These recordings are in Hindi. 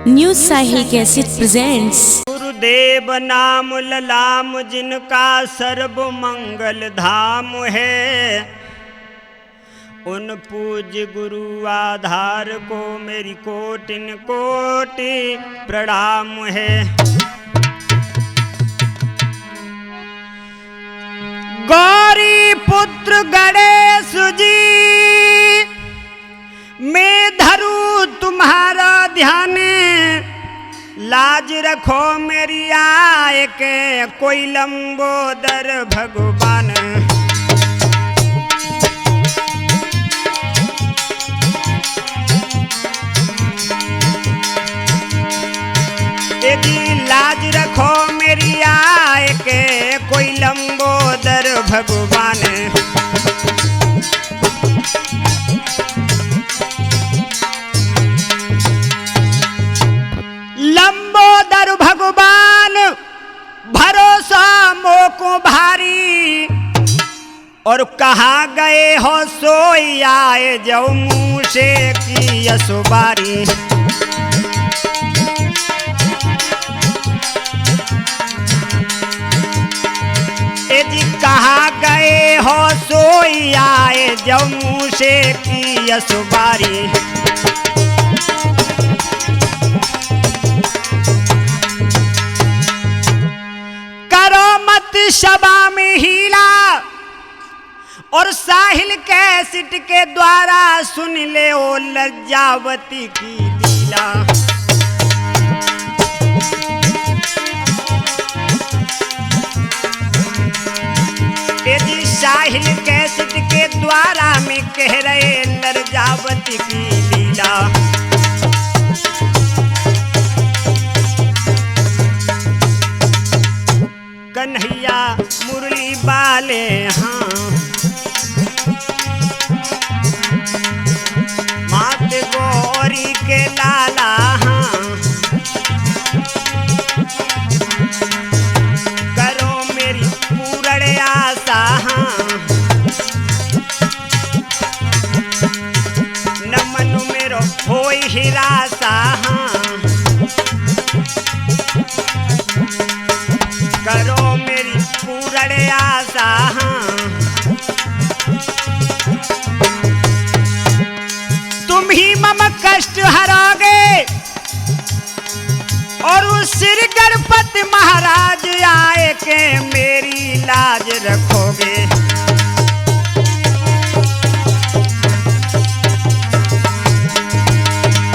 न्यूज साहिल कैसेट प्रेजेंट्स। गुरुदेव नाम ललाम जिनका सर्व मंगल धाम है, उन पूज्य गुरु आधार को मेरी कोटिन कोटि प्रणाम है। गौरी पुत्र गणेश जी मैं धरू तुम्हारा ध्यान, लाज रखो मेरी आय के कोई लंबोदर भगवान। यदि लाज रखो मेरी आय के कोई लंबोदर भगवान। लंबोदर भगवान भरोसा मोको भारी, और कहाँ गए हो सोई आए जो मुँह से की यसुबारी। यदि कहाँ गए हो सोई आए जो मुँह से की यसुबारी। सभा में हीला और साहिल कैसेट के द्वारा सुन ले ओ लज्जावती की लीला। यदि साहिल कैसेट के द्वारा में कह रहे लज्जावती की लीला। कन्हैया मुरली बाले हाँ, मात गौरी के लाला हाँ, करो मेरी पूर्ण आशा हाँ, न मन मेरो होई हिरासा हाँ, करो मेरी पूर्ण आशा हाँ। तुम ही मम कष्ट हरोगे और उस श्री गणपति महाराज आए के मेरी लाज रखोगे।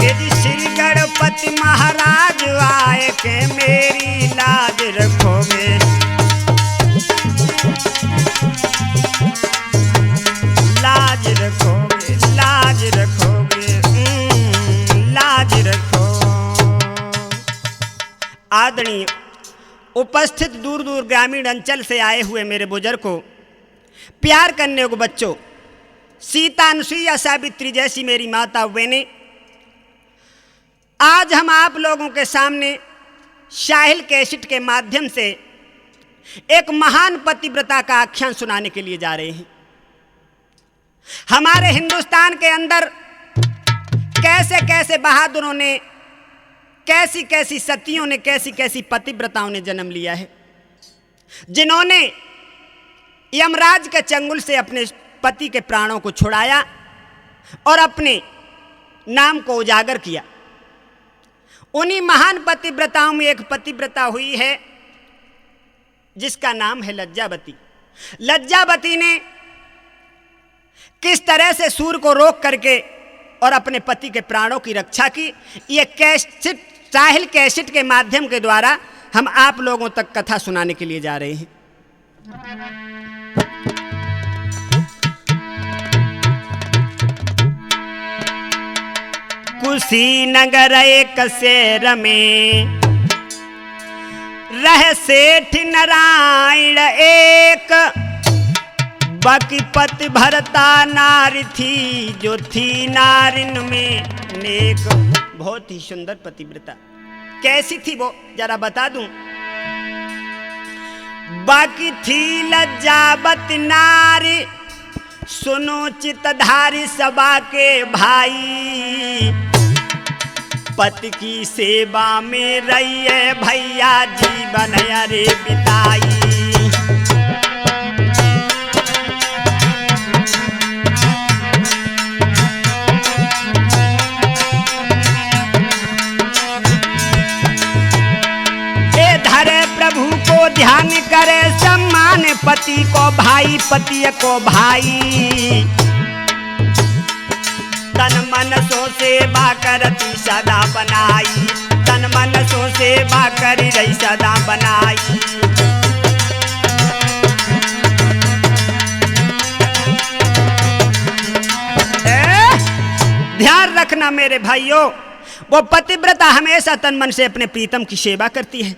यदि श्री गणपति महाराज आए के मेरी लाज रखोगे। लाज रखोगे, लाज रखोगे, लाज रखो। आदरणीय उपस्थित दूर दूर ग्रामीण अंचल से आए हुए मेरे बुजुर्ग को, प्यार करने को बच्चों, सीता अनुसुईया सावित्री जैसी मेरी माता बहनें, आज हम आप लोगों के सामने साहिल कैसेट के माध्यम से एक महान पतिव्रता का आख्यान सुनाने के लिए जा रहे हैं। हमारे हिंदुस्तान के अंदर कैसे कैसे बहादुरों ने, कैसी कैसी सतियों ने, कैसी कैसी पतिव्रताओं ने जन्म लिया है, जिन्होंने यमराज के चंगुल से अपने पति के प्राणों को छुड़ाया और अपने नाम को उजागर किया। उन्हीं महान पतिव्रताओं में एक पतिव्रता हुई है जिसका नाम है लज्जावती। लज्जावती ने किस तरह से सूर्य को रोक करके और अपने पति के प्राणों की रक्षा की, ये कैसेट, साहिल कैसेट के माध्यम के द्वारा हम आप लोगों तक कथा सुनाने के लिए जा रहे हैं। कुशीनगर एक शहर में रह सेठ नारायण एक, बाकी पति भरता नारी थी जो थी नारिन में नेक। बहुत ही सुंदर पतिव्रता। कैसी थी वो जरा बता दूं। बाकी थी लज्जावती नारी सुनो चितधारी सभा के भाई, पति की सेवा में रहिए भैया जीवन अरे बिताई। प्रभु को ध्यान करे सम्मान पति को भाई पति को भाई। तन मन सो सेवा करती सदा बनाई, तन मन सो सेवा करी रही सदा बनाई। ध्यान रखना मेरे भाइयों, वो पतिव्रता हमेशा तन मन से अपने प्रीतम की सेवा करती है।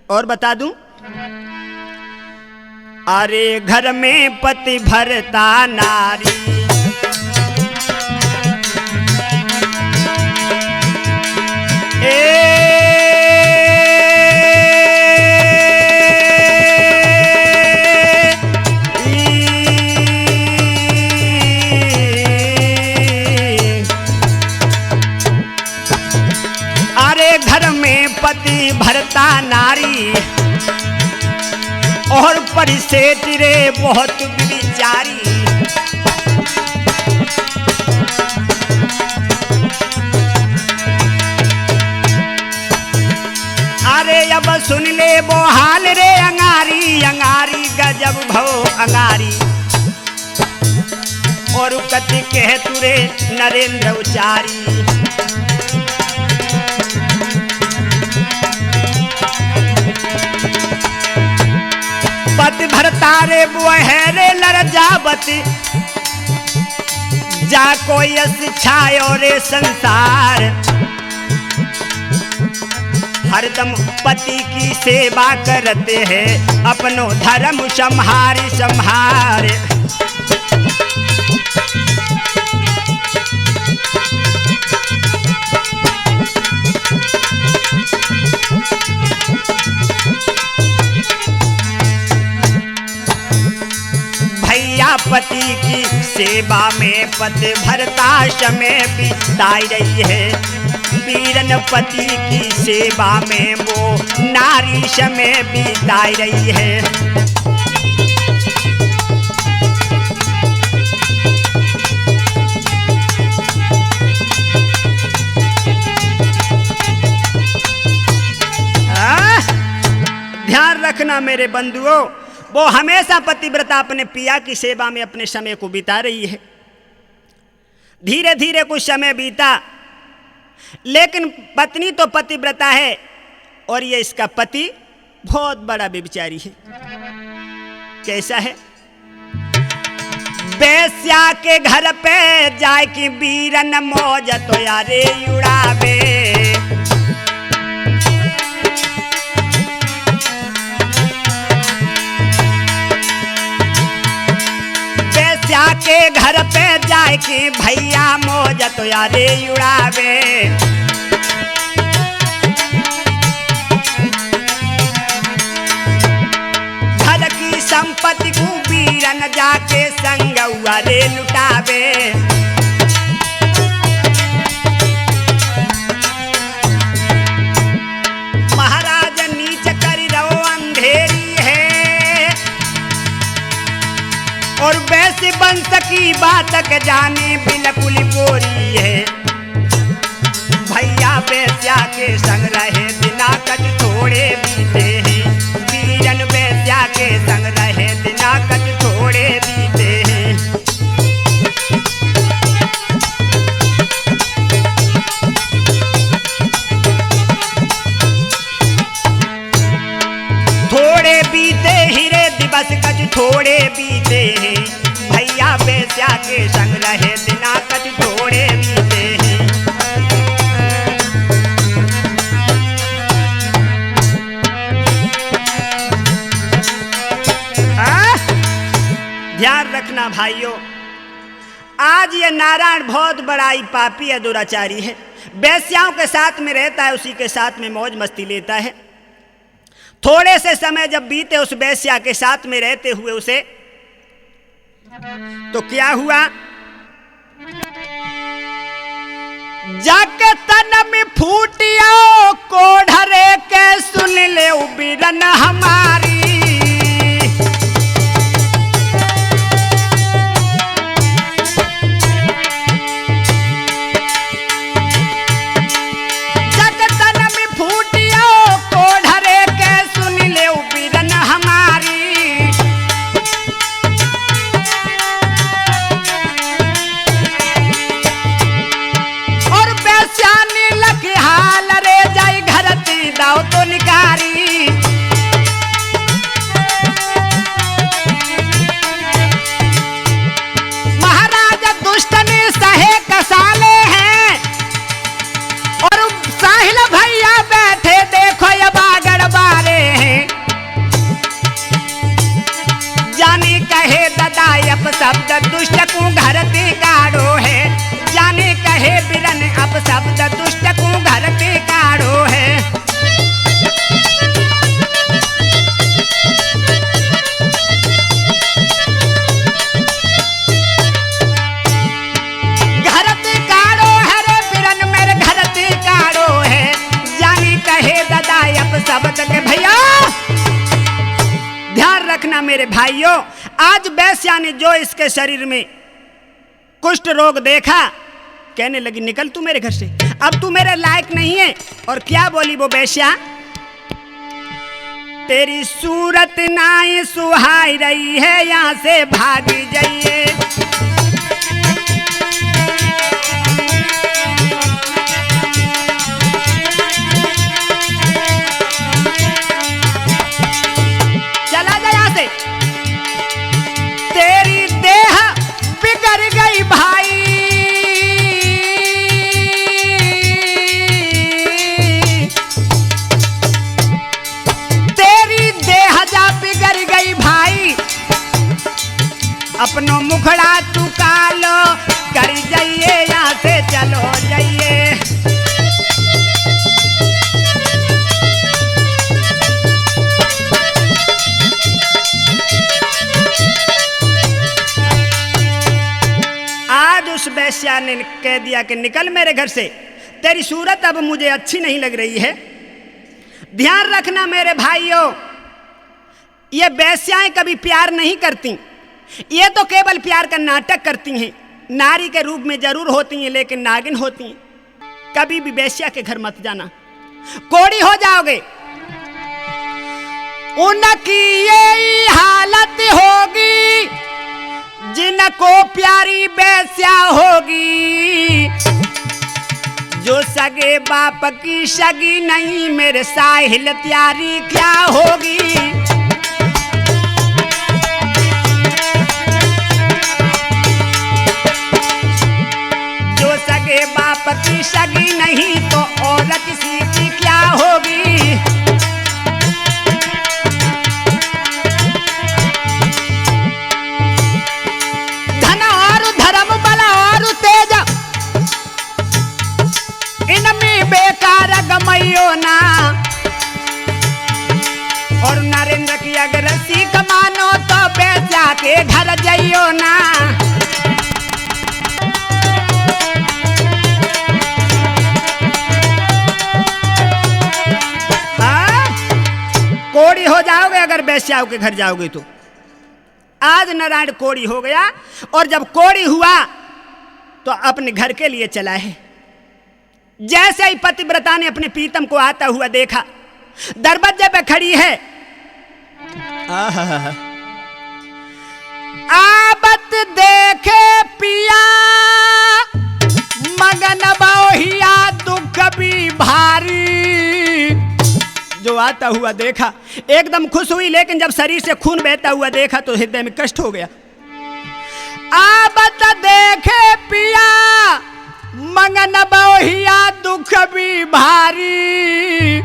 और बता दूं, अरे घर में पति भरता नारी, अरे घर में पति भरता नारी और परिसेठ रे बहुत विचारी। अरे अब सुन ले वो हाल रे अंगारी, अंगारी गजब भव अंगारी। और कति कह तुरे नरेंद्र उचारी। पति भरता रे वो है रे लरजावती, जा कोई छायो रे संसार। हरदम पति की सेवा करते हैं, अपनो धर्म संहारी संहार। पति की सेवा में पति भरता समय बिताई रही है। वीरन पति की सेवा में वो नारी समय बिताई रही है। ध्यान रखना मेरे बंधुओं, वो हमेशा पतिव्रता अपने पिया की सेवा में अपने समय को बिता रही है। धीरे धीरे कुछ समय बीता, लेकिन पत्नी तो पतिव्रता है और ये इसका पति बहुत बड़ा व्यभिचारी है। कैसा है? बेस्या के घर पे जाए कि वीरन मौज तो यारे उड़ावे। के घर पे जाए कि भैया मौज तो यारे उड़ावे। घर की संपत्ति को वीरन जाके संग रे लुटावे। महाराज नीच करी रहो अंधेरी और वैसे वंश की बात के जाने बिल्कुल बोरी है। भैया बेस्या के संग रहे दिना कट थोड़े बीते हैं। वीरन बेस्या के संग रहे दिना कट थोड़े बीते हैं। थोड़े बीते हीरे दिवस कच थोड़े बीते हैं। भैया बेस्या के संग रहे दिना कच थोड़े बीते हैं। ध्यान रखना भाइयों, आज ये नारायण बहुत बड़ा ही पापी है, दुराचारी है। बेस्याओं के साथ में रहता है, उसी के साथ में मौज मस्ती लेता है। थोड़े से समय जब बीते उस बेस्या के साथ में रहते हुए उसे, तो क्या हुआ? जाके तन में फूटियो कोढ़रे के सुन ले बिरन हमारी। जाके तन में फूटियो कोढ़रे के सुन ले बिरन हमारी। हाल रे जाई घरती दाव तो निकारी। महाराज दुष्टनी सहे कसाले हैं और साहिल भैया बैठे देखो ये बागड़ बारे हैं। जानी कहे ददाई अप शब्द दुष्ट को घरती काढ़ो है। जाने कहे बिरन अब शब्द दुष्ट को घर पे काढ़ो है। घर पे काढ़ो है रे बिरन मेरे घर पे काढ़ो है। जाने कहे ददाई अब शब्द के भैया ध्यान रखना मेरे भाइयों। आज वैश्या ने जो इसके शरीर में कुष्ठ रोग देखा कहने लगी निकल तू मेरे घर से, अब तू मेरे लायक नहीं है। और क्या बोली वो वैश्या, तेरी सूरत नाई सुहाई रही है यहाँ से भागी जाइए। चला जा यहाँ से, तेरी देह बिगड़ गई भाई। अपनो मुखड़ा तू कालो कर जाइए यहाँ से चलो जाइए। आज उस वैश्या ने कह दिया कि निकल मेरे घर से, तेरी सूरत अब मुझे अच्छी नहीं लग रही है। ध्यान रखना मेरे भाइयों, ये वैश्याएं कभी प्यार नहीं करती, ये तो केवल प्यार का नाटक करती हैं। नारी के रूप में जरूर होती हैं लेकिन नागिन होती हैं। कभी भी वैश्या के घर मत जाना, कोड़ी हो जाओगे। उनकी ये हालत होगी जिनको प्यारी वैश्या होगी। जो सगे बाप की सगी नहीं मेरे साहिल त्यारी क्या होगी। बाप की सगी नहीं तो और किसी की क्या होगी। धन और धर्म बल और तेज इनमें बेकार गमइयो ना। और नरेंद्र की अगर सीख मानो तो वैश्या के घर जाइयो ना। कोड़ी हो जाओगे अगर वैश्याओं के घर जाओगे तो। आज नारायण कोड़ी हो गया और जब कोड़ी हुआ तो अपने घर के लिए चला है। जैसे ही पतिव्रता ने अपने प्रीतम को आता हुआ देखा, दरवाजे पे खड़ी है। आबत देखे पिया मगन बहुया दुख भी भारी। जो आता हुआ देखा एकदम खुश हुई, लेकिन जब शरीर से खून बहता हुआ देखा तो हृदय में कष्ट हो गया। आबत देखे पिया मंगन बहुया दुख भी भारी।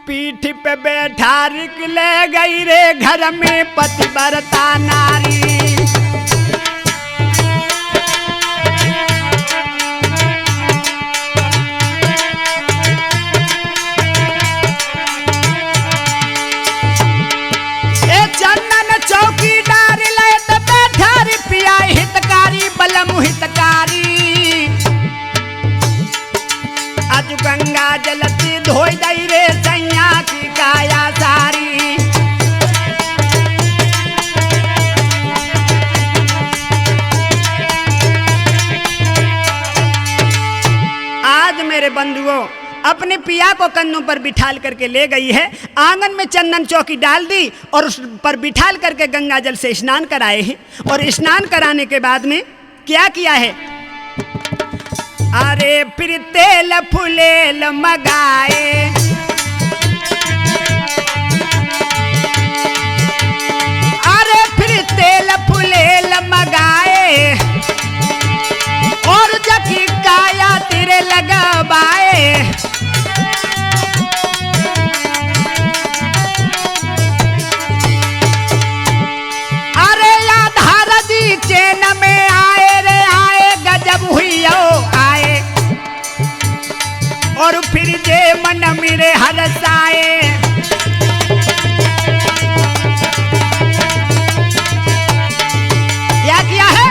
पीठ पे बैठा ले गई रे घर में पतिव्रता नारी। चौकीदार लयत बैठा पिया हितकारी बलम हितकारी। धोई दई रे सैया की काया सारी। आज मेरे बंधुओं अपने पिया को कंधों पर बिठाल करके ले गई है, आंगन में चंदन चौकी डाल दी और उस पर बिठाल करके गंगा जल से स्नान कराए हैं। और स्नान कराने के बाद में क्या किया है, अरे फिर तेल फुलेल मगाए, अरे फिर तेल फुलेल मगाए और जकी काया तेरे लगाए। अरे आधार जी चैन में आए रे आए, गजब हुई आए और फिर जे मन मेरे हरसाए। क्या किया है,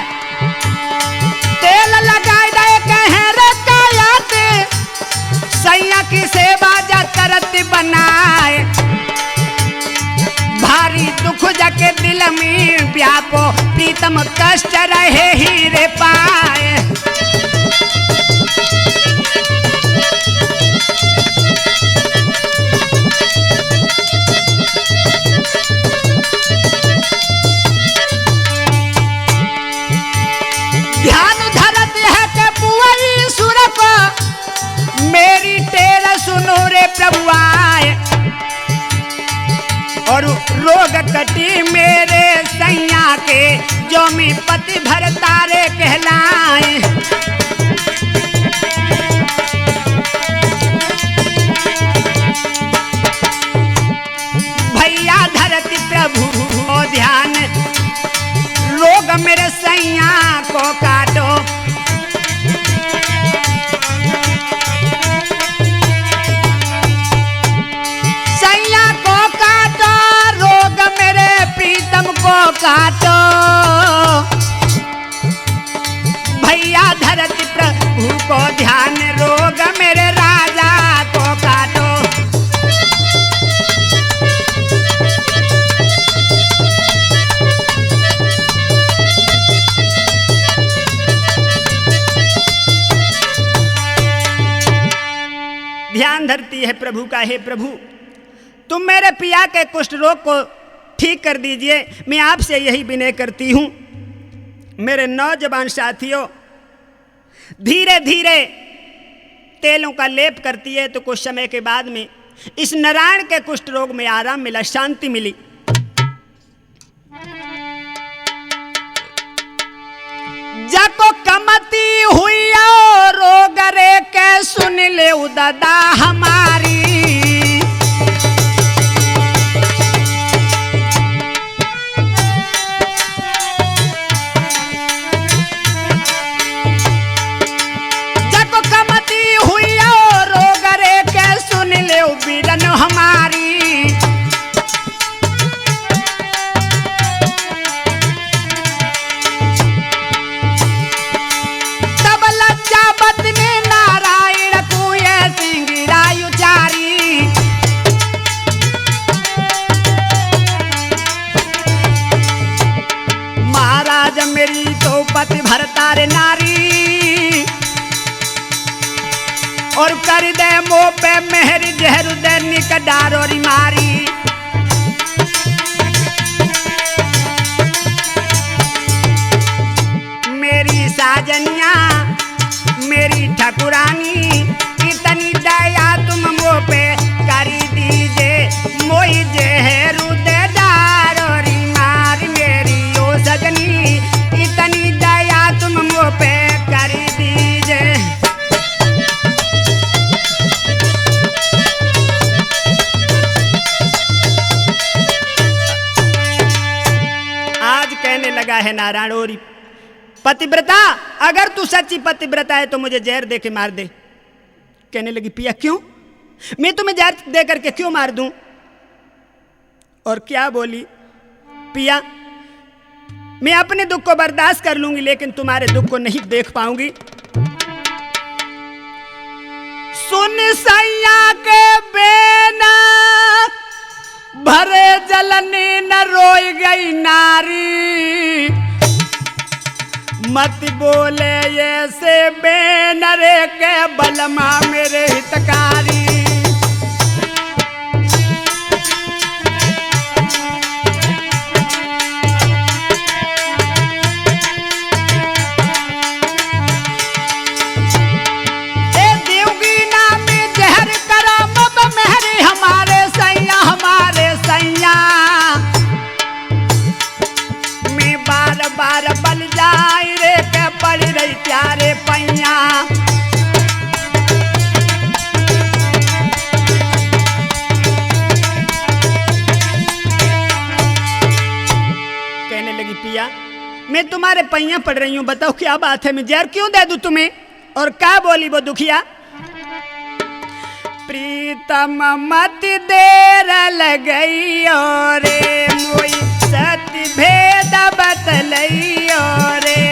तेल लगाए दे कहे रे कायात, सैया की सेवा जा करत बनाए। भारी दुख जाके दिल में व्यापो, प्रीतम कष्ट रहे ही रे पाए। ध्यान धरत है के पुआई सुर को, मेरी टेर सुनो रे प्रभु आए और रोग कटी मेरे सैया के, जो मी पति भर तारे कहलाए। भैया धरती प्रभु हो ध्यान, रोग मेरे सैया को काटो। सैया को काटो, रोग मेरे प्रीतम को काटो। भैया धरती प्रभु को ध्यान, रोग मेरे राजा को काटो। ध्यान धरती है प्रभु का, हे प्रभु तुम मेरे पिया के कुष्ठ रोग को ठीक कर दीजिए। मैं आपसे यही विनय करती हूँ। मेरे नौजवान साथियों, धीरे धीरे तेलों का लेप करती है तो कुछ समय के बाद में इस नारायण के कुष्ठ रोग में आराम मिला, शांति मिली। जाको कमती हुई रोग रे के सुन ले उदादा हमारी। जाको कमती हुई रोग रे के सुन ले बीरन हमारी। मेरी तो पति भरता रे नारी और कर दे मोह पे मेहर जहर दे निकडारोरी मारी। मेरी साजनिया मेरी ठकुरानी, इतनी दया तुम मोह पे करी दीजे, मोई जहर दे डारोरी मार। मेरी ओ सजनी इतनी दया तुम मुँह पे कर दीजिए। आज कहने लगा है नारायण ओरी, पतिव्रता अगर तू सच्ची पतिव्रता है तो मुझे जहर दे के मार दे। कहने लगी पिया क्यों, मैं तुम्हें जहर दे करके क्यों मार दूं। और क्या बोली, पिया मैं अपने दुख को बर्दाश्त कर लूंगी लेकिन तुम्हारे दुख को नहीं देख पाऊंगी। सुन सैया के मत बोले ये से बेनरे के बलमा मेरे हितकारी। ए देवगी नाम जहर करा मब मेहरी हमारे सैया मैं बार बार बल जाई रे के पड़ रही प्यारे पैया। कहने लगी पिया मैं तुम्हारे पैया पड़ रही हूं, बताओ क्या बात है, मैं जहर क्यों दे दूं तुम्हें? और क्या बोली वो दुखिया? प्रीतम मत देर लगइयो रे मोई सत्य भेद बतलइयो रे।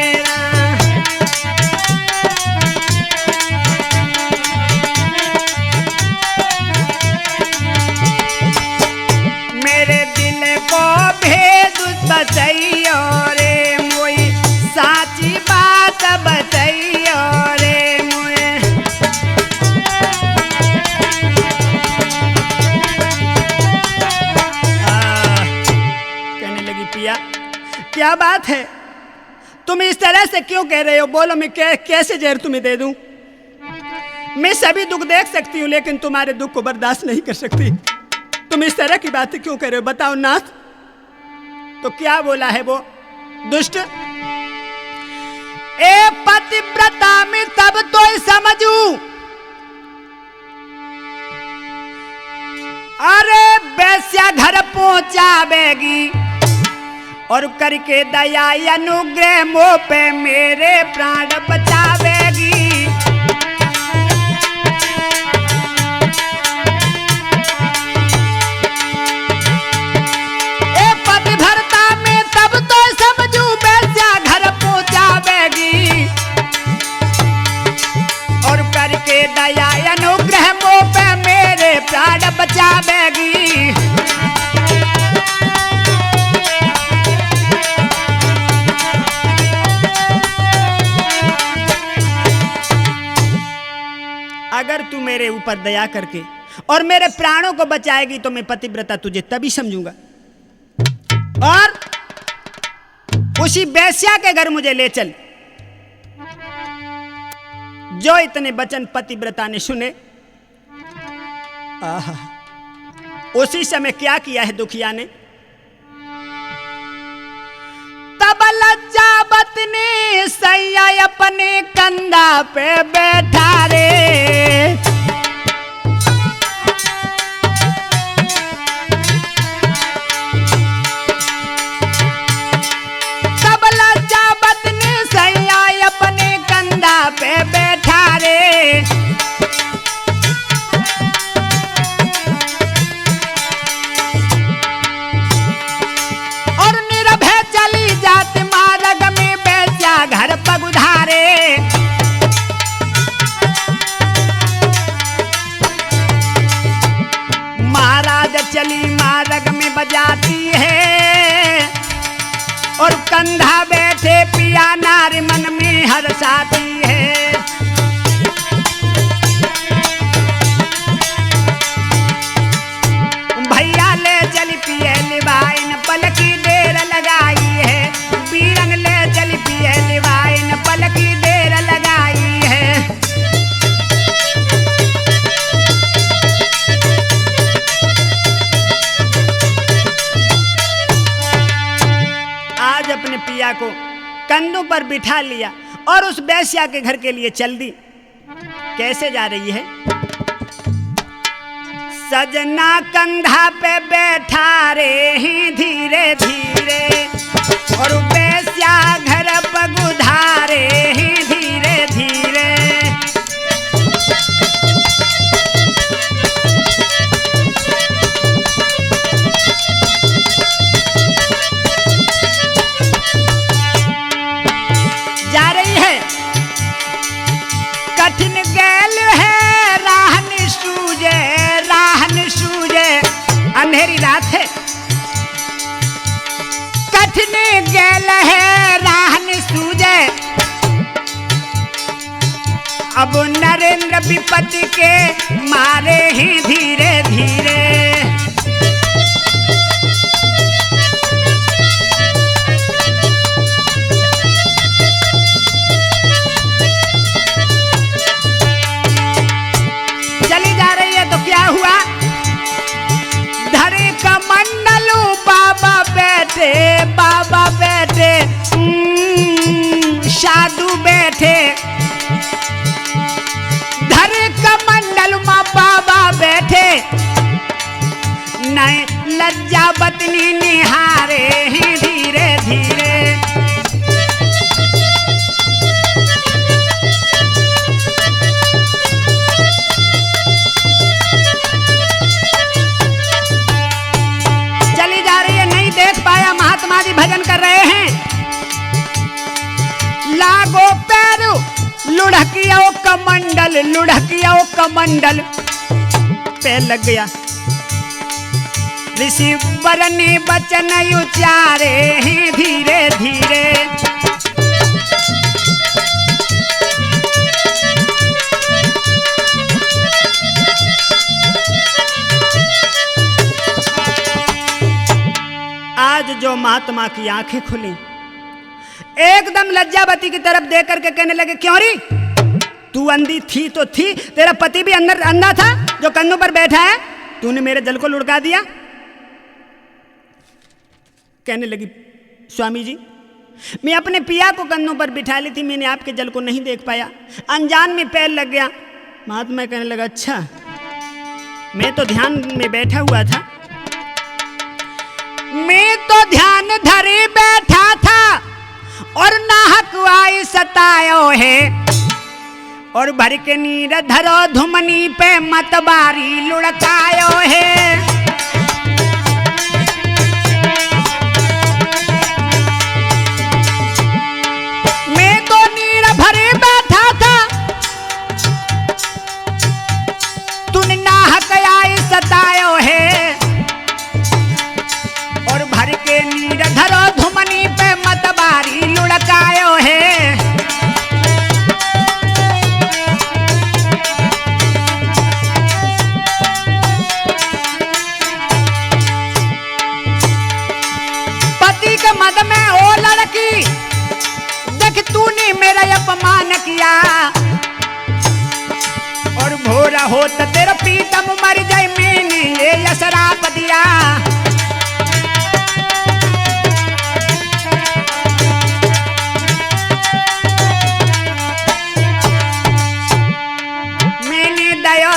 मेरे दिल को भेद बतइयो रे मोई साची बात बतइयो रे मोए। कहने लगी पिया क्या बात है, तुम इस तरह से क्यों कह रहे हो? बोलो मैं कैसे जहर तुम्हें दे दूं? मैं सभी दुख देख सकती हूँ लेकिन तुम्हारे दुख को बर्दाश्त नहीं कर सकती। तुम इस तरह की बातें क्यों कर रहे हो? बताओ नाथ। तो क्या बोला है वो दुष्ट? ए पतिव्रता में तब तो समझू, अरे वैश्या घर पहुंचावेगी और करके दया अनुग्रह मोह पे मेरे प्राण बचावेगी। ए पतिव्रता में तब तो समझू वैश्या घर पहुंचावेगी और करके दया अनुग्रह मोह पे मेरे प्राण बचावेगी। अगर तू मेरे ऊपर दया करके और मेरे प्राणों को बचाएगी तो मैं पतिव्रता तुझे तभी समझूंगा। और उसी वेश्या के घर मुझे ले चल जो इतने वचन पतिव्रता ने सुने। आहा, उसी समय क्या किया है दुखिया ने? तब लज्जावत ने सैया अपने कंधा पे बैठा रे। तब लज्जावत ने सैया अपने कंधा पे बैठा रे। और निरभय चली जात मार्ग में बेचा घर पगुधारे। महाराज चली मार्ग में बजाती है और कंधा बैठे पिया नारी मन में हर्षाती है। भैया ले चली पिए लिवाइन पलकी देर लगाई है। बीरंग ले चली पिए लिवाइन पलकी देर लगाई है। आज अपने पिया को कंधों पर बिठा लिया और उस वेश्या के घर के लिए चल दी। कैसे जा रही है? सजना कंधा पे बैठा रे ही धीरे धीरे और वेश्या घर पगुधारे ही धीरे धीरे। जा रही है, कठिन गैल है राहन सूझे, अंधेरी रात है। कठिन गैल है राहन सूझे अब नरेंद्र विपत्ति के मारे हैं धीरे धीरे। चली जा रही है तो क्या हुआ, धरे कमंडलू बाबा बैठे साधु बैठे, धरे कमंडल माँ बाबा बैठे, नए लज्जा बतनी निहारे हैं धीरे धीरे। चली जा रही है, नहीं देख पाया, महात्मा जी भजन कर रहे हैं। लागो पैरू लुढ़किया कमंडल पे लग गया, ऋषि वर ने बचन उचारे हैं धीरे धीरे। आज जो महात्मा की आंखें खुली, एकदम लज्जावती की तरफ देख करके कहने लगे, क्यों री तू अंधी थी तो थी, तेरा पति भी अंदर अंधा था जो कंधों पर बैठा है, तूने मेरे जल को लुढ़का दिया। कहने लगी, स्वामी जी मैं अपने पिया को कंधों पर बिठा ली थी, मैंने आपके जल को नहीं देख पाया, अनजान में पैर लग गया। महात्मा कहने लगा, अच्छा मैं तो ध्यान में बैठा हुआ था, मैं तो ध्यान धरे बैठा था और नाहक आई सतायो है, और भर के नीर धरो धुमनी पे मतबारी लुढ़कायो है। मैं तो नीर भरे बैठा था, तूने नाहक आई सतायो है, और भर के नीर धरो धुमनी पे मतबारी लुढ़कायो है। पति के मद में ओ लड़की, देख तूने मेरा अपमान किया, और भोरा हो तो तेरा पीतम मर जाए, मैंने ये श्राप दिया।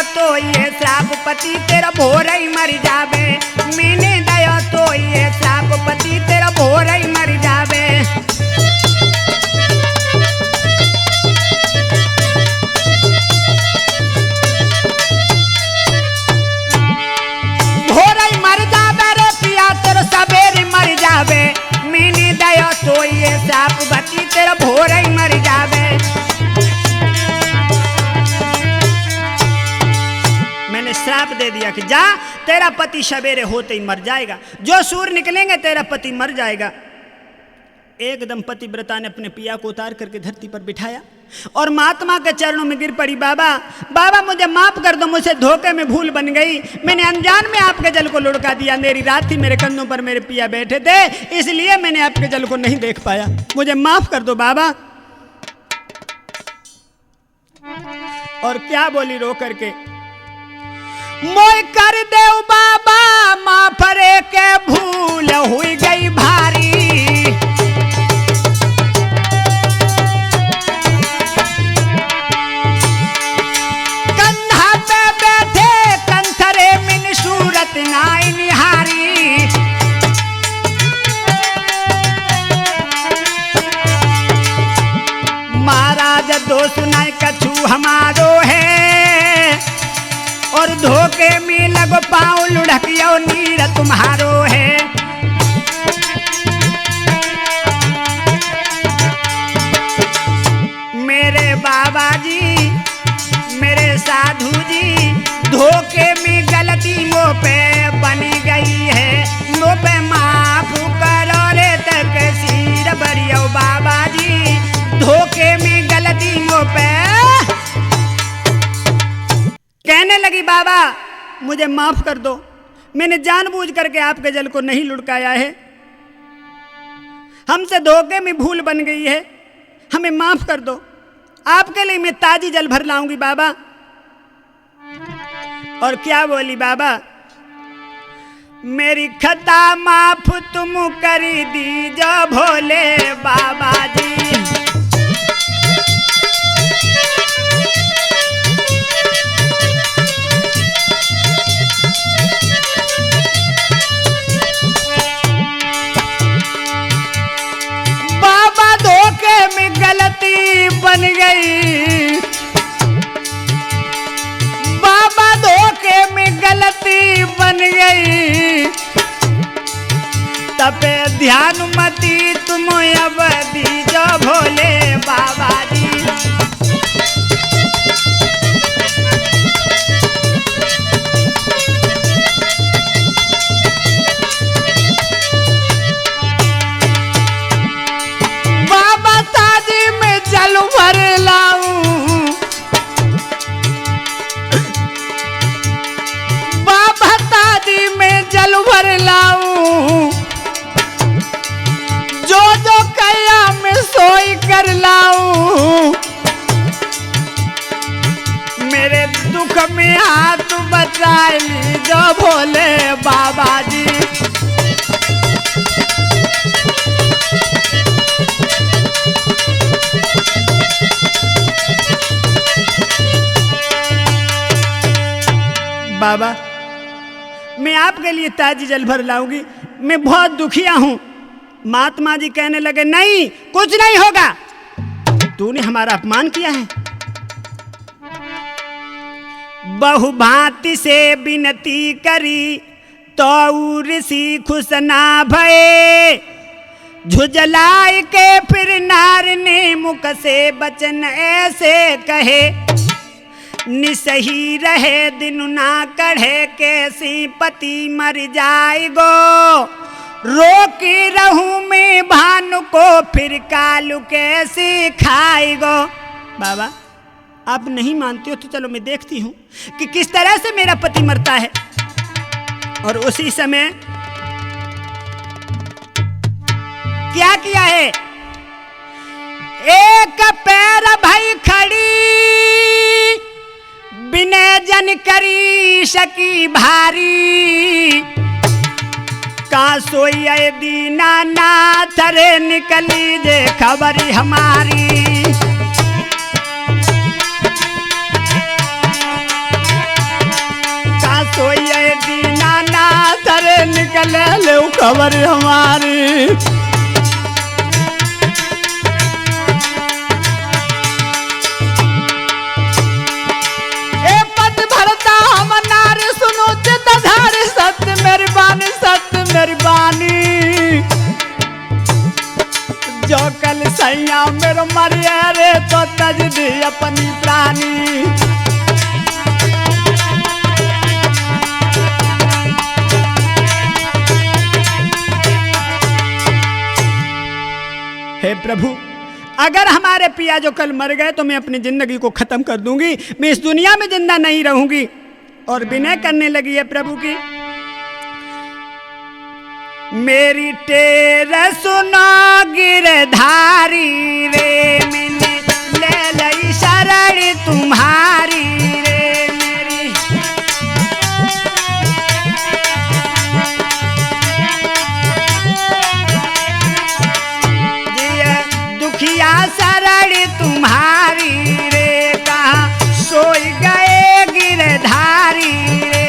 तो ये श्राप पति तेरा भोर ही मर जावे, मैंने दया तो ये श्राप पति तेरा भोर ही मर जावे। भोर ही मर जावे रे पिया तेरा सवेरे मर जावे, मैंने दया तो ये श्राप पति तेरा भोर ही मर जावे। श्राप दे दिया कि जा तेरा पति सवेरे होते ही मर जाएगा, जो सूर निकलेंगे तेरा पति मर जाएगा। एकदम पतिव्रता ने अपने पिया को उतार करके धरती पर बिठाया और महात्मा के चरणों में गिर पड़ी, बाबा बाबा मुझे माफ कर दो, मुझसे धोखे में भूल बन गई, मैंने अनजान में आपके जल को लुढ़का दिया, मेरी रात थी, मेरे कंधों पर मेरे पिया बैठे थे, इसलिए मैंने आपके जल को नहीं देख पाया, मुझे माफ कर दो बाबा। और क्या बोली रो करके, मोय कर दे बाबा माफ रे के भूल हुई गई भारी, कंधा पे बैठे कंथरे मिन सूरत नाई निहारी, महाराज दोष नाई कछु हमारो है, और धोखे में लगो पाँव लुढ़कियो नीर तुम्हारो है। मेरे बाबा जी मेरे साधु जी धोखे में गलती मो पे बनी गई है, मो पे माफ करो रे तक सिर बरियो बाबा जी, धोखे में गलती मो पे बाबा मुझे माफ कर दो, मैंने जानबूझ करके आपके जल को नहीं लुढ़काया है, हमसे धोखे में भूल बन गई है, हमें माफ कर दो, आपके लिए मैं ताजी जल भर लाऊंगी बाबा। और क्या बोली बाबा, मेरी खता माफ तुम करी दीजो भोले बाबा जी। बाबा धोखे में गलती बन गई, बाबा धोखे में गलती बन गई, तपे ध्यान मती तुम अब दीजो भोले बाबा जी। बाबा ताजी में जल भर लाऊं, बाबा ताजी में जल भर लाऊं, जो जो कया में सोई कर लाऊं, मेरे दुख में हाथ बचा लीजो भोले बाबा जी। बाबा मैं आपके लिए ताजी जल भर लाऊंगी, मैं बहुत दुखिया हूं। महात्मा जी कहने लगे नहीं, कुछ नहीं होगा, तूने हमारा अपमान किया है। बहुभांति से विनती करी तो ऋषि खुश ना भये, झुझलाए के फिर नार ने मुख से बचन ऐसे कहे, निसही रहे दिन ना कढ़े कैसी पति मर जाएगो, रोकी रहूं मैं भानु को फिर कालू कैसे खाएगो। बाबा आप नहीं मानते हो तो चलो मैं देखती हूं कि किस तरह से मेरा पति मरता है। और उसी समय क्या किया है, एक पैर भाई खड़ी बिने जन करी शकी भारी, का सोई दीना नाथ रे निकली जे खबरी हमारी। का सोई दीना नाथ रे निकले ले खबरी हमारी। जो कल सैया मेरो मरिया रे तो तज दी अपनी प्राणी। हे प्रभु अगर हमारे पिया जो कल मर गए तो मैं अपनी जिंदगी को खत्म कर दूंगी, मैं इस दुनिया में जिंदा नहीं रहूंगी। और विनय करने लगी है प्रभु की, मेरी टेर सुनो गिरधारी रे, मैंने ले लई शरण तुम्हारी रे। मेरी जिया दुखिया शरण तुम्हारी रे, कहाँ सोई गए गिरधारी रे।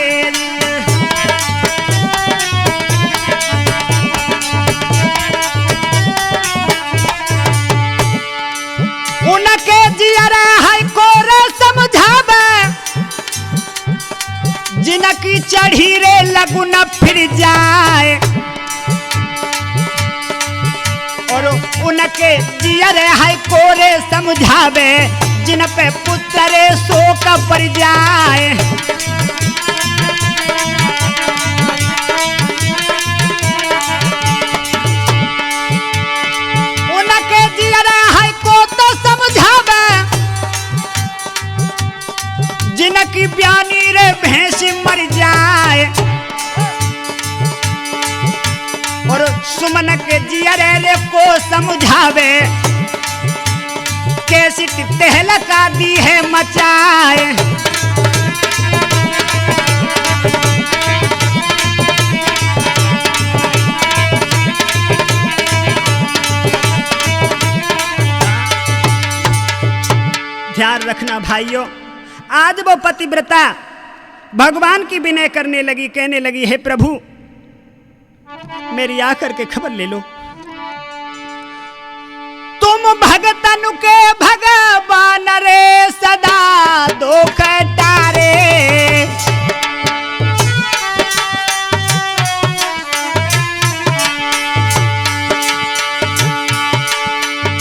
उनके जियरा है कोरे समझावे, जिनकी चढ़ी रे लगुन फिर जाए। और उनके जियरे है कोरे समझावे, जिन पे पुत्र शोक पड़ जाए। उनके जियरे है को तो समझावे, जिनकी ब्यानी रे भैंस मर जाए। और सुमन के जियरे को समझावे, कैसी तहलका दी है मचाए। ध्यान रखना भाइयों, आज वो पतिव्रता भगवान की विनय करने लगी, कहने लगी, हे प्रभु मेरी आकर के खबर ले लो। तुम भगतन के भगवान रे सदा दुख टारे।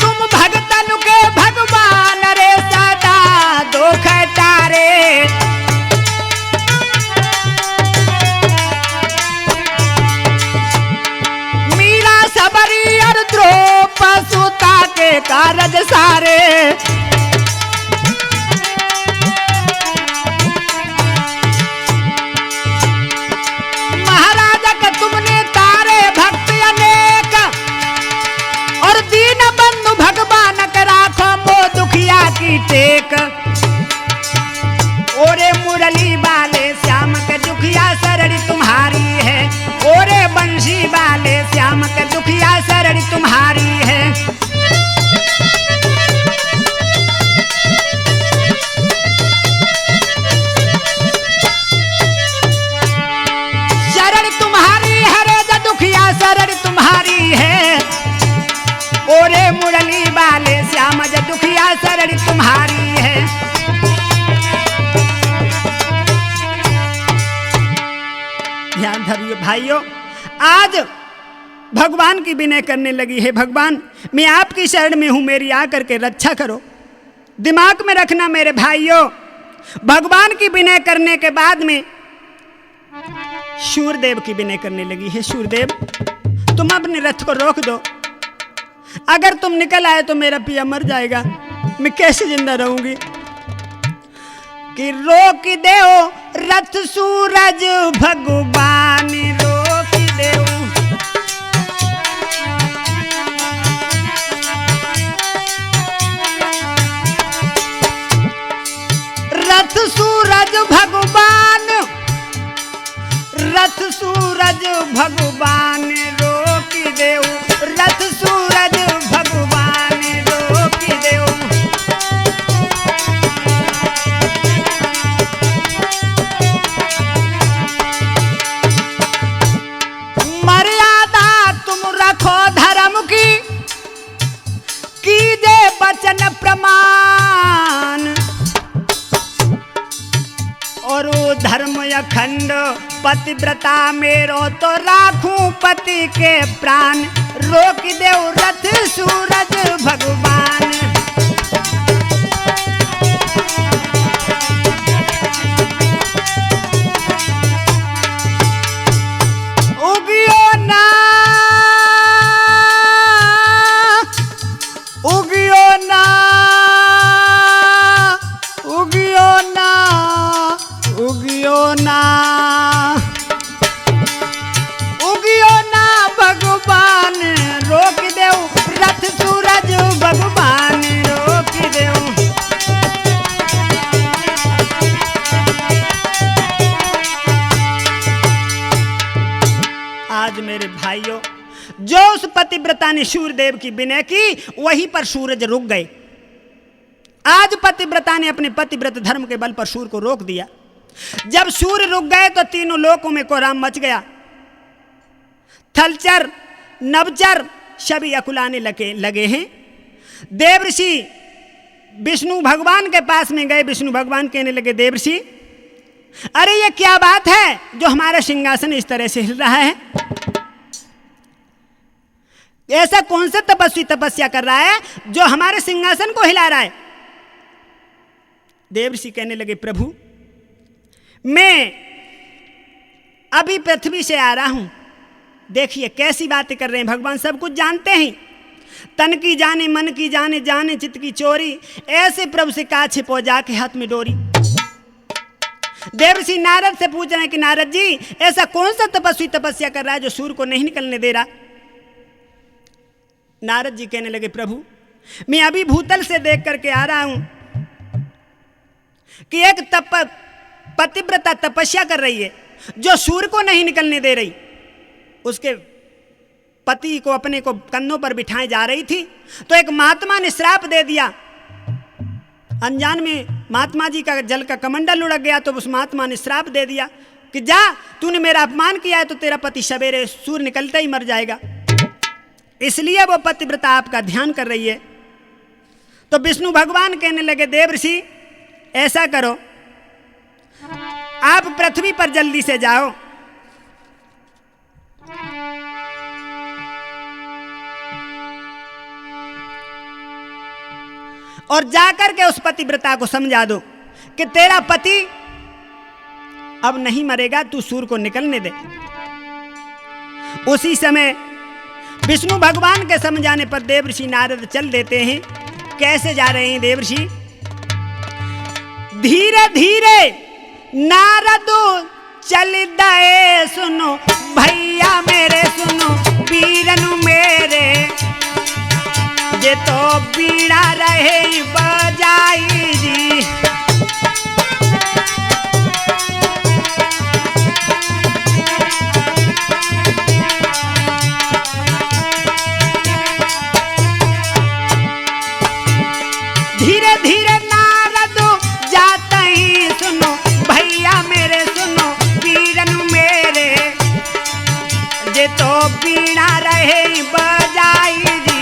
तुम भगतन के भगवान रे सदा दुख टारे। मीरा सबरी और द्रौपदी सुता के कारज सारे। महाराजा का तुमने तारे भक्त अनेक, और दीन बंधु भगवान के राखो मो दुखिया की टेक। ओरे मुरली वाले श्याम के दुखिया शरणी तुम्हारी है। ओरे बंशी वाले श्याम के दुखिया शरणी तुम्हारी है। शरण तुम्हारी है रे दुखिया शरण तुम्हारी है। ओरे मुरली वाले श्याम ज दुखिया शरण तुम्हारी है। ध्यान धरिए भाइयों, आज भगवान की विनय करने लगी है, भगवान मैं आपकी शरण में हूं, मेरी आकर के रक्षा करो। दिमाग में रखना मेरे भाइयों, भगवान की विनय करने के बाद में सूरदेव की विनय करने लगी है। सूरदेव तुम अपने रथ को रोक दो, अगर तुम निकल आए तो मेरा पिया मर जाएगा, मैं कैसे जिंदा रहूंगी। कि रोक दो रथ सूरज भगवान रोक दो। रथ सूरज भगवान, रथ सूरज भगवान रोक दो। रथ सूरज भगवान रोक दो। मर्यादा तुम रखो धर्म की दे वचन प्रमाण। और वो धर्म अखंड पतिव्रता मेरो तो राखूं पति के प्राण। रोक दे रथ सूरज भगवान। उगियो ना, उगियो ना, उगियो ना, उगियो ना, उगियो ना भगवान रोक दो। रथ सूरज भगवान रोक दो। आज मेरे भाइयों, जो उस पतिव्रता ने सूरदेव की विनय की, वहीं पर सूरज रुक गए। आज पतिव्रता ने अपने पतिव्रत धर्म के बल पर सूर्य को रोक दिया। जब सूर्य रुक गए तो तीनों लोकों में कोहराम मच गया। थलचर नवचर सभी अकुलाने लगे हैं। देवऋषि विष्णु भगवान के पास में गए। विष्णु भगवान कहने लगे, देवऋषि अरे ये क्या बात है जो हमारा सिंहासन इस तरह से हिल रहा है? ऐसा कौन सा तपस्वी तपस्या कर रहा है जो हमारे सिंहासन को हिला रहा है? देवऋषि कहने लगे, प्रभु मैं अभी पृथ्वी से आ रहा हूं। देखिए कैसी बातें कर रहे हैं भगवान, सब कुछ जानते हैं। तन की जाने मन की जाने, जाने चित्त की चोरी। ऐसे प्रभु से का छिपो जाके हाथ में डोरी। देवर्षि नारद से पूछ रहे हैं कि नारद जी, ऐसा कौन सा तपस्वी तपस्या कर रहा है जो सूर्य को नहीं निकलने दे रहा? नारद जी कहने लगे, प्रभु मैं अभी भूतल से देख करके आ रहा हूं कि एक पतिव्रता तपस्या कर रही है जो सूर्य को नहीं निकलने दे रही। उसके पति को अपने को कंधों पर बिठाए जा रही थी तो एक महात्मा ने श्राप दे दिया। अनजान में महात्मा जी का जल का कमंडल लुढ़क गया तो उस महात्मा ने श्राप दे दिया कि जा, तूने मेरा अपमान किया है तो तेरा पति सवेरे सूर्य निकलते ही मर जाएगा। इसलिए वो पतिव्रता आपका ध्यान कर रही है। तो विष्णु भगवान कहने लगे, देवर्षि ऐसा करो, आप पृथ्वी पर जल्दी से जाओ और जाकर के उस पतिव्रता को समझा दो कि तेरा पति अब नहीं मरेगा, तू सूर्य को निकलने दे। उसी समय विष्णु भगवान के समझाने पर देवर्षि नारद चल देते हैं। कैसे जा रहे हैं देवर्षि? धीरे धीरे नारद चल दे, सुनो भैया मेरे, सुनो वीरनु मेरे, जे तो बीड़ा रहे बजाई जी। धीरे धीरे नारद जाते ही, सुनो भैया मेरे, सुनो वीरनु मेरे, जे तो बीड़ा रहे बजाई जी।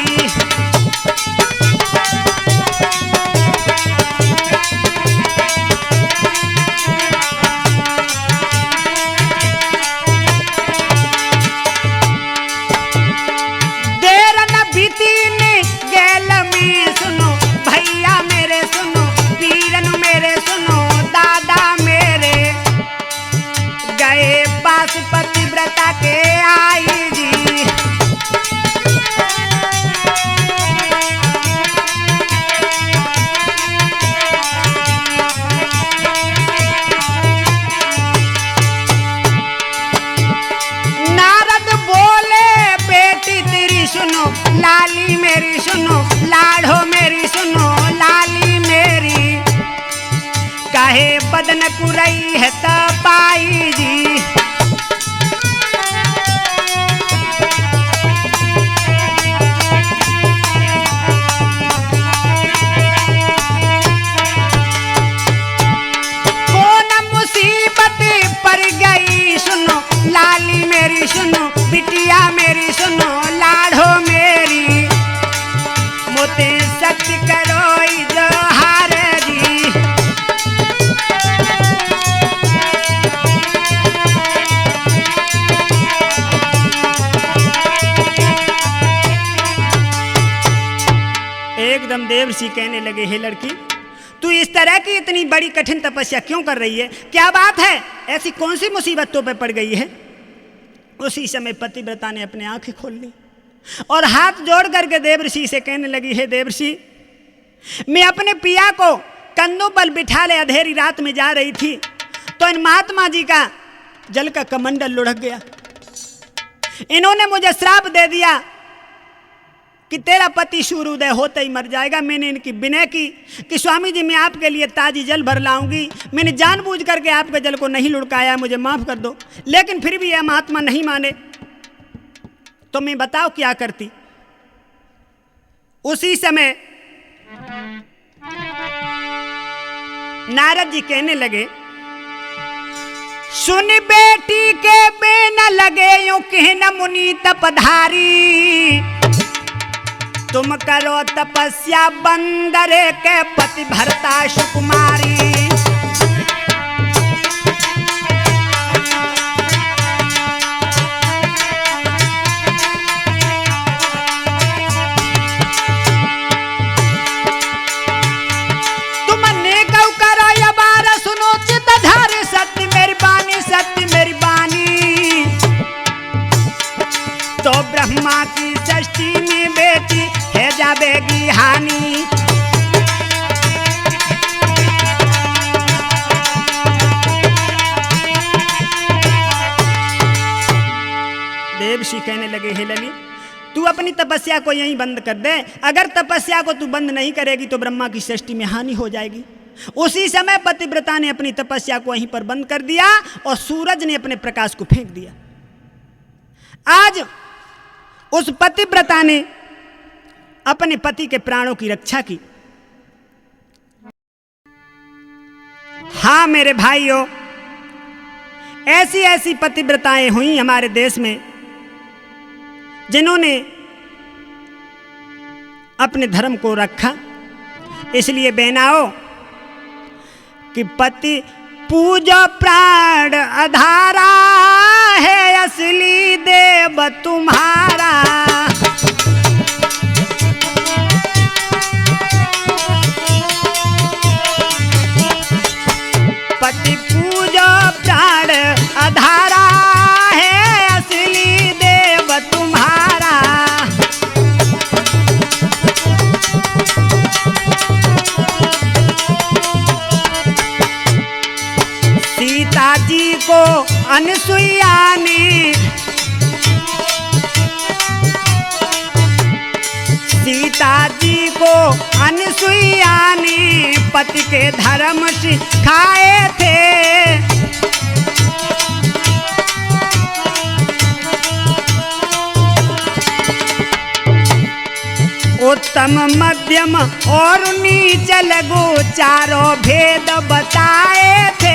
देर न बीती ने गैल में, सुनो भैया मेरे, सुनो वीरनु मेरे, सुनो दादा मेरे, गए पास पतिव्रता के आई जी। नारद बोले, बेटी तेरी सुनो, लाली मेरी सुनो, लाड़ो मेरी सुनो, लाली मेरी, काहे बदन कुरई है तपाई जी। कौन मुसीबत पड़ गई, सुनो लाली मेरी, सुनो बिटिया मेरी, सुनो लाड़ो मेरी, मोते सत्य करो जोहार जी। एकदम देवर्षि कहने लगे, हे लड़की, तू इस तरह की इतनी बड़ी कठिन तपस्या क्यों कर रही है? क्या बात है? ऐसी कौन सी मुसीबत तो पे पड़ गई है? उसी समय पतिव्रता ने अपनी आंखें खोल ली और हाथ जोड़ करके देवर्षि से कहने लगी, हे देवर्षि, मैं अपने पिया को कंधों पर बिठा ले अंधेरी रात में जा रही थी तो इन महात्मा जी का जल का कमंडल लुढ़क गया। इन्होंने मुझे श्राप दे दिया कि तेरा पति सूर्योदय होते ही मर जाएगा। मैंने इनकी विनय की कि स्वामी जी मैं आपके लिए ताजी जल भर लाऊंगी, मैंने जानबूझ करके आपके जल को नहीं लुढ़काया, मुझे माफ कर दो। लेकिन फिर भी यह महात्मा नहीं माने तो मैं बताओ क्या करती। उसी समय नारद जी कहने लगे, सुन बेटी के बेन लगे यूं कहना मुनि तपधारी, तुम करो तपस्या बंदरे के पति भरता सुकुमारी। तुमने कौ करो या बारा सुनो चित धारे, सत्य मेरी बानी, सत्य मेरी बानी, तो ब्रह्मा की सृष्टि में बेटी है जावेगी हानि। देवऋषि कहने लगे, हे ललित, तू अपनी तपस्या को यहीं बंद कर दे। अगर तपस्या को तू बंद नहीं करेगी तो ब्रह्मा की सृष्टि में हानि हो जाएगी। उसी समय पतिव्रता ने अपनी तपस्या को वहीं पर बंद कर दिया और सूरज ने अपने प्रकाश को फेंक दिया। आज उस पतिव्रता ने अपने पति के प्राणों की रक्षा की। हाँ मेरे भाइयों, ऐसी ऐसी पतिव्रताएं हुई हमारे देश में जिन्होंने अपने धर्म को रखा। इसलिए बहनाओ कि पति पूजो प्राण आधारा है, असली देव तुम्हारा। पति पूजो प्राण आधारा है, असली देव तुम्हारा। सीता जी को अनसुईया ने, सीता जी को अनसुईया ने पति के धर्म सिखाए थे। उत्तम मध्यम और नीचल गोचारों भेद बताए थे।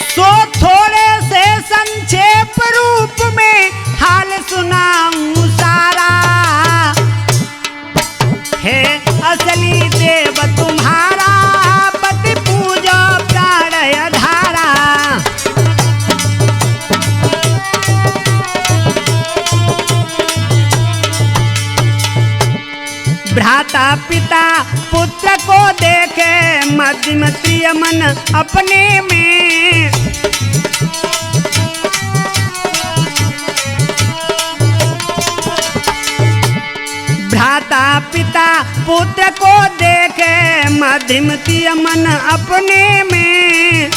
सो थोड़े से संक्षेप रूप में हाल सुनाऊं सारा, है असली देव तुम्हारा, पति पूजो प्राण आधारा। भ्राता पिता पुत्र को देखे, मध्यम प्रिय मन अपने में। भ्राता पिता पुत्र को देखे, मध्यम प्रिय मन अपने में।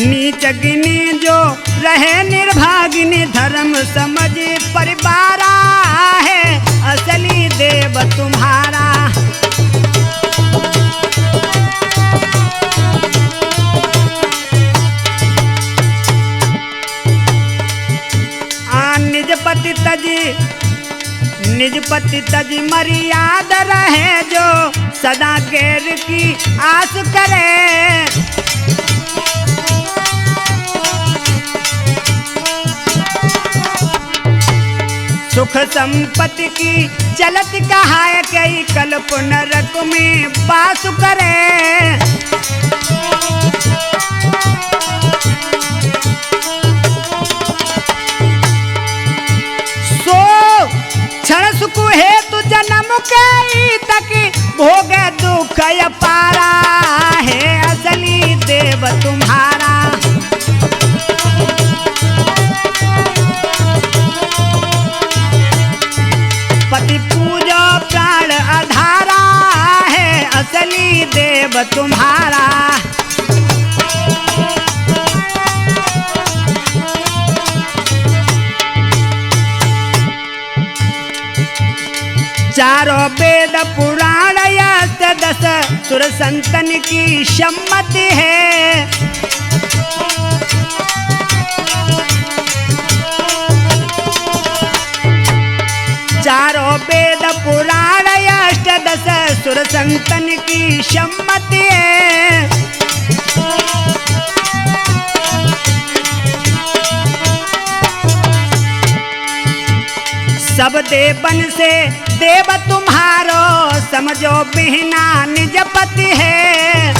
नीच गिनी जो रहे निर्भागिनी, धर्म समझ परिवारा है, असली देव तुम्हारा। निज पति तज मर्याद रहे, जो सदा गैर की आस करे। सुख संपत्ति की चलत कहाय, कई कल्प नरक में वास करे। सो क्षण सुख हेतु जन्म के तक भोग दुख अपारा है, असली देव तुम्हारा। पति पूजो प्राण आधारा है, असली देव तुम्हारा। चारों वेद पुराण यस्त दस सुर संतन की सम्मति है। चारों वेद पुराण यष्ट दस सुर संतन की सम्मति है। सब देवन से देव तुम्हारो, समझो बिहना निज पति है।